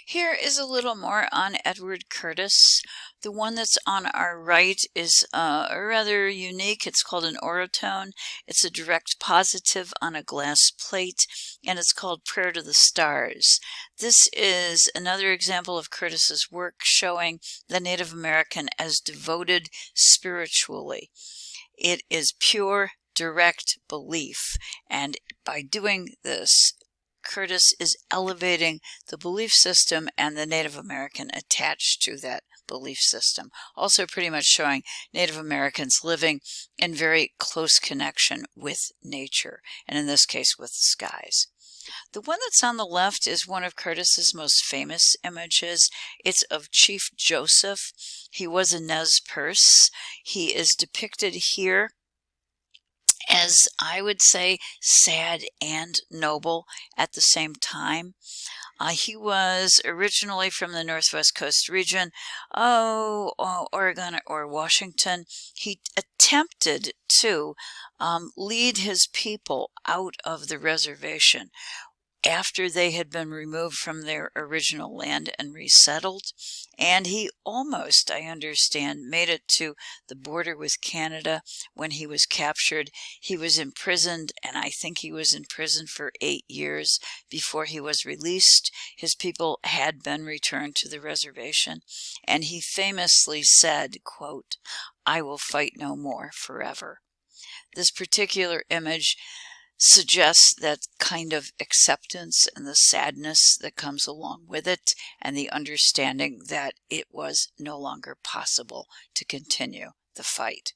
Here is a little more on Edward Curtis. The one that's on our right is rather unique. It's called an orotone. It's a direct positive on a glass plate, and it's called Prayer to the Stars. This is another example of Curtis's work showing the Native American as devoted spiritually. It is pure, direct belief, and by doing this, Curtis is elevating the belief system and the Native American attached to that belief system. Also pretty much showing Native Americans living in very close connection with nature, and in this case with the skies. The one that's on the left is one of Curtis's most famous images. It's of Chief Joseph. He was a Nez Perce. He is depicted here as, I would say, sad and noble at the same time. He was originally from the Northwest Coast region, Oregon or Washington. He attempted to lead his people out of the reservation after they had been removed from their original land and resettled. And he almost, I understand, made it to the border with Canada when he was captured. He was imprisoned, and I think he was in prison for 8 years before he was released. His people had been returned to the reservation, and he famously said, quote, "I will fight no more forever." This particular image suggests that kind of acceptance and the sadness that comes along with it, and the understanding that it was no longer possible to continue the fight.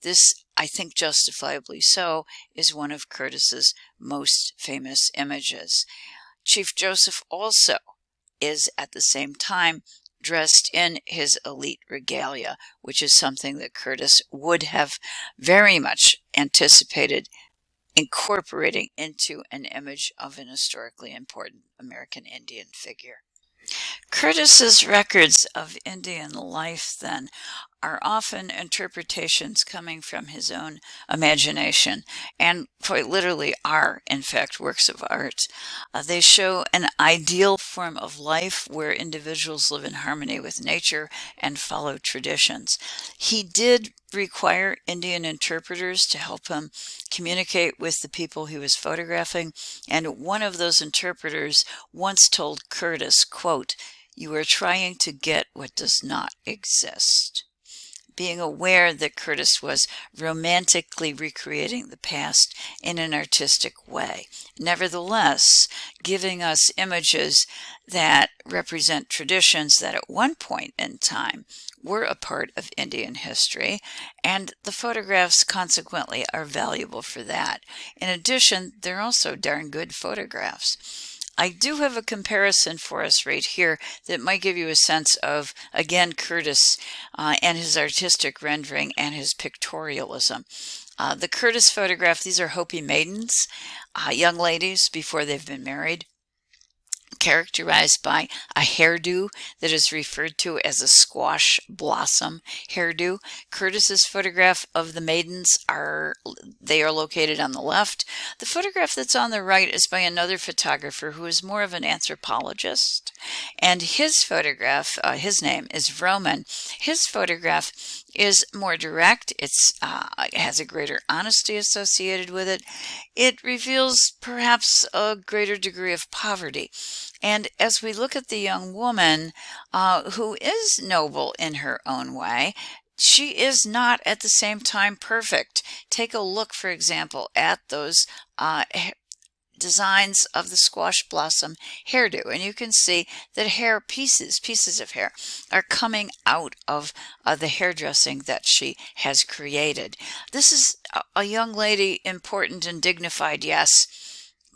This, I think justifiably so, is one of Curtis's most famous images. Chief Joseph also is at the same time dressed in his elite regalia, which is something that Curtis would have very much anticipated incorporating into an image of an historically important American Indian figure. Curtis's records of Indian life, then, are often interpretations coming from his own imagination, and quite literally are, in fact, works of art. They show an ideal form of life where individuals live in harmony with nature and follow traditions. He did require Indian interpreters to help him communicate with the people he was photographing, and one of those interpreters once told Curtis, quote, "You are trying to get what does not exist." Being aware that Curtis was romantically recreating the past in an artistic way, nevertheless giving us images that represent traditions that at one point in time were a part of Indian history, and the photographs consequently are valuable for that. In addition, they're also darn good photographs. I do have a comparison for us right here that might give you a sense of, again, Curtis and his artistic rendering and his pictorialism. The Curtis photograph, these are Hopi maidens, young ladies before they've been married, characterized by a hairdo that is referred to as a squash blossom hairdo. Curtis's photograph of the maidens are located on the left. The photograph that's on the right is by another photographer who is more of an anthropologist, and his photograph, his name is Vroman. His photograph is more direct. It has a greater honesty associated with it. It reveals perhaps a greater degree of poverty. And as we look at the young woman who is noble in her own way, she is not at the same time perfect. Take a look, for example, at those designs of the squash blossom hairdo, and you can see that pieces of hair are coming out of the hairdressing that she has created. This is a young lady, important and dignified, yes,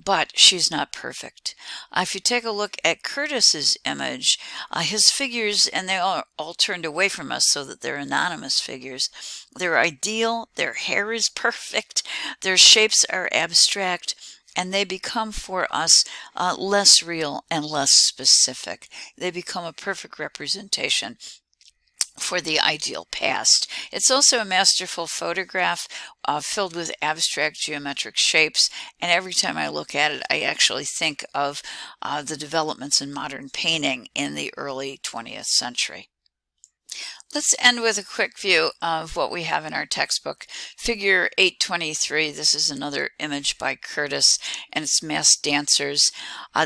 but she's not perfect. If you take a look at Curtis's image, his figures, and they are all turned away from us so that they're anonymous figures, they're ideal, their hair is perfect, their shapes are abstract, and they become for us less real and less specific. They become a perfect representation for the ideal past. It's also a masterful photograph filled with abstract geometric shapes, and every time I look at it, I actually think of the developments in modern painting in the early 20th century. Let's end with a quick view of what we have in our textbook. Figure 823, this is another image by Curtis, and it's masked dancers.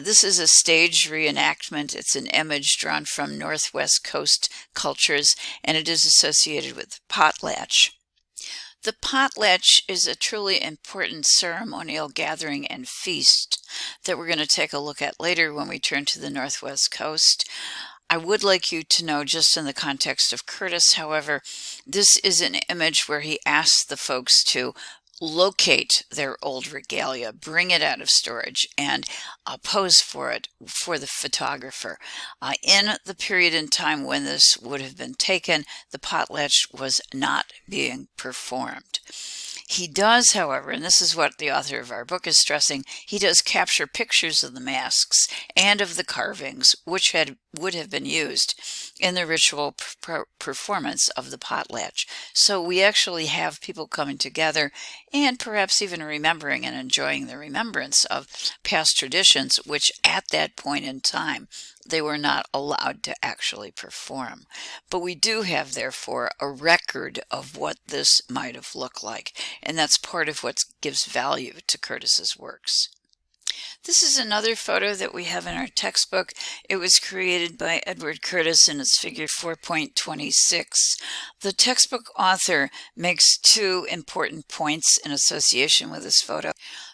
This is a stage reenactment. It's an image drawn from Northwest Coast cultures, and it is associated with potlatch. The potlatch is a truly important ceremonial gathering and feast that we're going to take a look at later when we turn to the Northwest Coast. I would like you to know, just in the context of Curtis, however, this is an image where he asks the folks to locate their old regalia, bring it out of storage, and pose for it for the photographer. In the period in time when this would have been taken, the potlatch was not being performed. He does, however, and this is what the author of our book is stressing, he does capture pictures of the masks and of the carvings which would have been used in the ritual performance of the potlatch. So we actually have people coming together and perhaps even remembering and enjoying the remembrance of past traditions, which at that point in time they were not allowed to actually perform. But we do have, therefore, a record of what this might have looked like, and that's part of what gives value to Curtis's works. This is another photo that we have in our textbook. It was created by Edward Curtis, and it's figure 4.26. The textbook author makes two important points in association with this photo.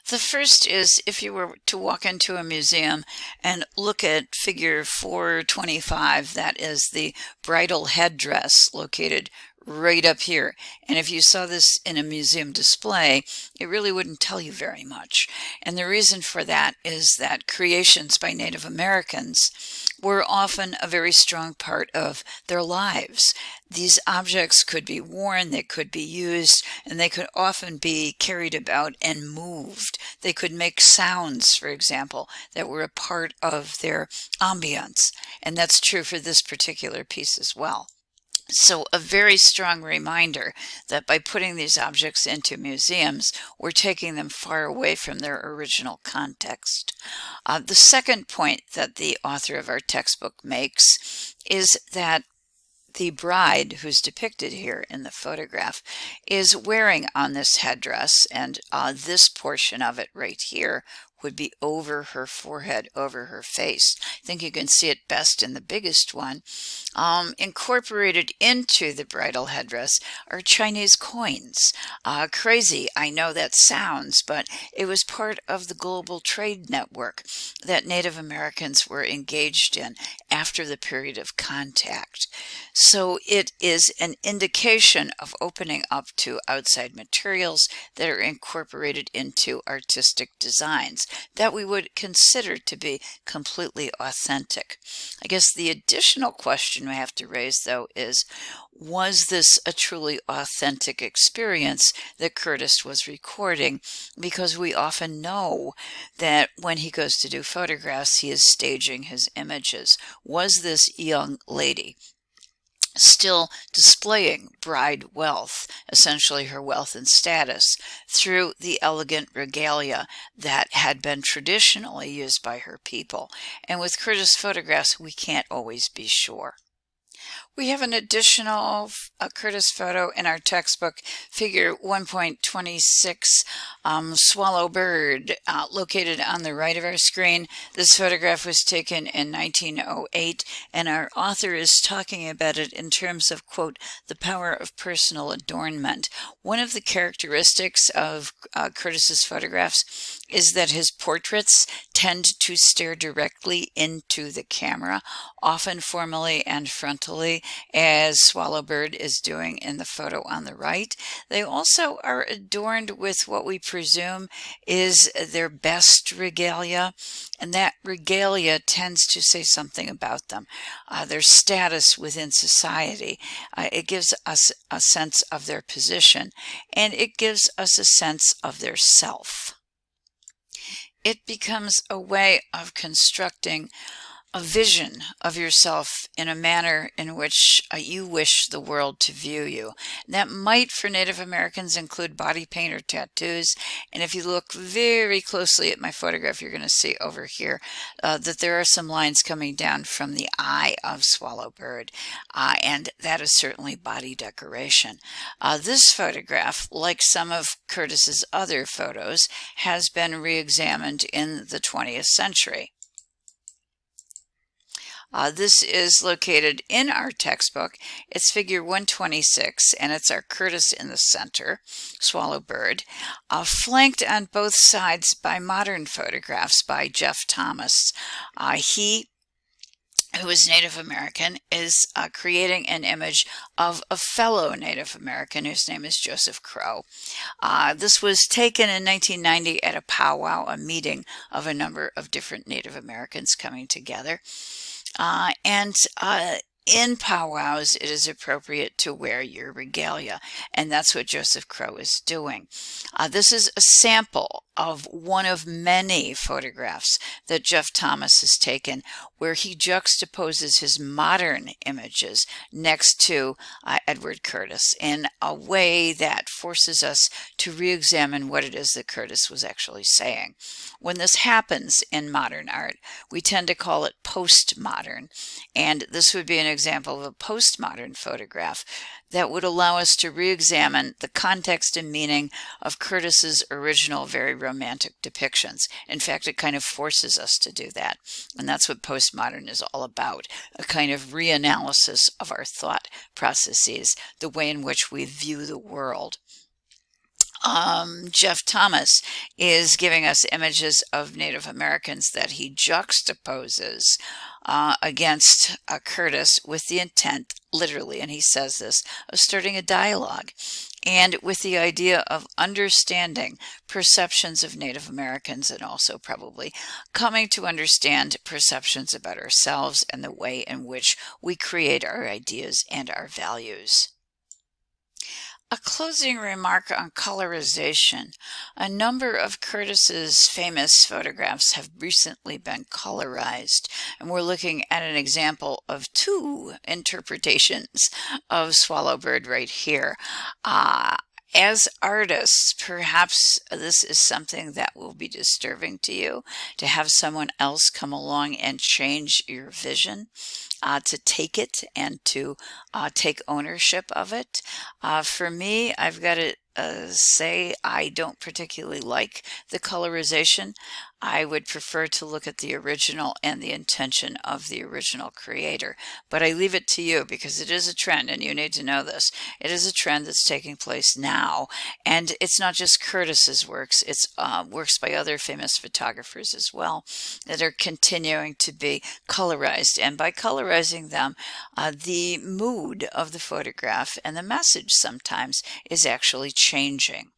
The first is, if you were to walk into a museum and look at figure 425, that is the bridal headdress located right up here. And if you saw this in a museum display, it really wouldn't tell you very much. And the reason for that is that creations by Native Americans were often a very strong part of their lives. These objects could be worn, they could be used, and they could often be carried about and moved. They could make sounds, for example, that were a part of their ambience. And that's true for this particular piece as well. So a very strong reminder that by putting these objects into museums, we're taking them far away from their original context. The second point that the author of our textbook makes is that the bride, who's depicted here in the photograph, is wearing on this headdress, and this portion of it right here would be over her forehead, over her face. I think you can see it best in the biggest one. Incorporated into the bridal headdress are Chinese coins. Crazy, I know that sounds, but it was part of the global trade network that Native Americans were engaged in after the period of contact. So it is an indication of opening up to outside materials that are incorporated into artistic designs that we would consider to be completely authentic. I guess the additional question we have to raise, though, is, was this a truly authentic experience that Curtis was recording? Because we often know that when he goes to do photographs, he is staging his images. Was this young lady still displaying bride wealth, essentially her wealth and status, through the elegant regalia that had been traditionally used by her people? And with Curtis photographs, we can't always be sure. We have an additional Curtis photo in our textbook, figure 1.26, swallow bird, located on the right of our screen. This photograph was taken in 1908, and our author is talking about it in terms of, quote, the power of personal adornment. One of the characteristics of Curtis's photographs is that his portraits tend to stare directly into the camera, often formally and frontally, as Swallowbird is doing in the photo on the right. They also are adorned with what we presume is their best regalia, and that regalia tends to say something about them, their status within society. It gives us a sense of their position, and it gives us a sense of their self. It becomes a way of constructing a vision of yourself in a manner in which you wish the world to view you. That might, for Native Americans, include body paint or tattoos. And if you look very closely at my photograph, you're going to see over here that there are some lines coming down from the eye of Swallowbird, and that is certainly body decoration. This photograph, like some of Curtis's other photos, has been re-examined in the 20th century. This is located in our textbook. It's figure 126, and it's our Curtis in the center, Swallowbird, flanked on both sides by modern photographs by Jeff Thomas. He, who is Native American, is creating an image of a fellow Native American whose name is Joseph Crow. This was taken in 1990 at a powwow, a meeting of a number of different Native Americans coming together. In powwows, it is appropriate to wear your regalia, and that's what Joseph Crow is doing. This is a sample of one of many photographs that Jeff Thomas has taken where he juxtaposes his modern images next to Edward Curtis in a way that forces us to re-examine what it is that Curtis was actually saying. When this happens in modern art, we tend to call it postmodern, and this would be an example of a postmodern photograph that would allow us to re-examine the context and meaning of Curtis's original very romantic depictions. In fact, it kind of forces us to do that, and that's what postmodern is all about, a kind of reanalysis of our thought processes, the way in which we view the world. Jeff Thomas is giving us images of Native Americans that he juxtaposes against Curtis with the intent, literally, and he says this, of starting a dialogue, and with the idea of understanding perceptions of Native Americans, and also probably coming to understand perceptions about ourselves and the way in which we create our ideas and our values. A closing remark on colorization. A number of Curtis's famous photographs have recently been colorized, and we're looking at an example of two interpretations of Swallowbird right here. As artists, perhaps this is something that will be disturbing to you, to have someone else come along and change your vision, to take it and to take ownership of it. For me, I've got to say I don't particularly like the colorization. I would prefer to look at the original and the intention of the original creator. But I leave it to you because it is a trend, and you need to know this. It is a trend that's taking place now, and it's not just Curtis's works, it's works by other famous photographers as well that are continuing to be colorized. And by colorizing them, the mood of the photograph and the message sometimes is actually changing.